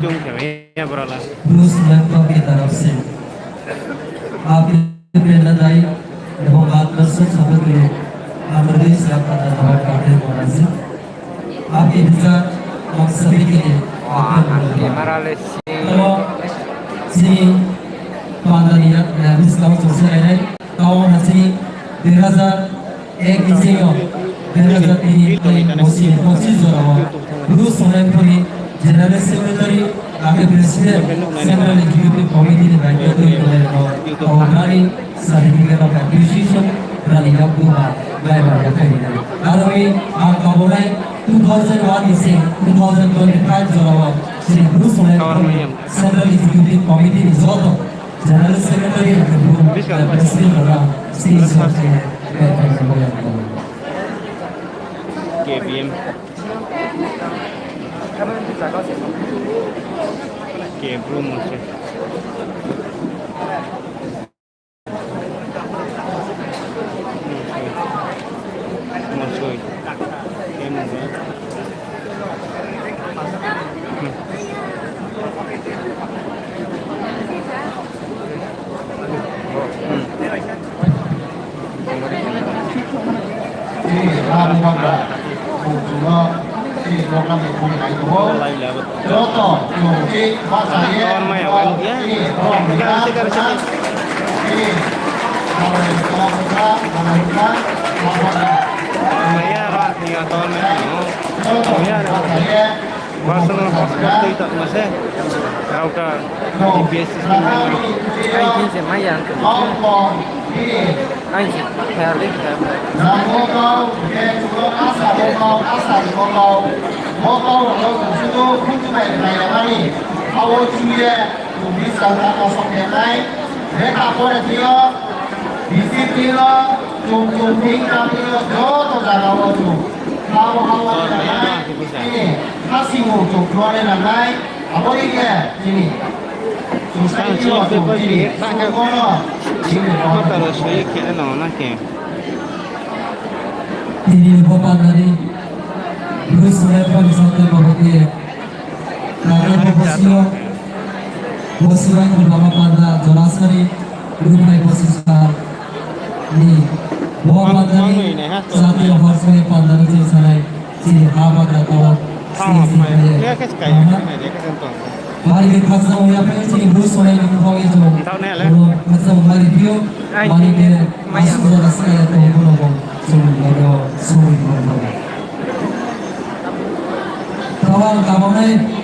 chung kami berala. Bruce laptop की तरफ से आपके प्रेरणादायी एवं मार्गदर्शक शब्दों के लिए हृदय से आपका धन्यवाद करते हैं महाराज जी। आपके विचार हम सभी के लिए kalau sini pandaniya Islam sosial ini tahun hasil 2001 Insinyur 2003 masih Zorawa Bruce Solemnpuri General Secretary Kami Presiden Central Executive Committee Banjir Kawani Certificate of Appreciation Rani Abdullah Gaiba Yakayina Kami Kabulai 2001 isi 2025 Zorawa Sri Bruce Solemnpuri Central Executive Committee Zoto General Secretary Presiden Sri Sosai KBM KBM masih ini bapak dari Bruce Solemnpuri sampai bapak karena posisinya posisinya bersama pada Jonasari Rumah posisi ini bapak dari satu posisi pada di sana si Haba atau Mari kita sama ya pengen Bruce Solemnpuri itu kita mulai review mari kita masuk ke dalam saya tunggu kawan kawan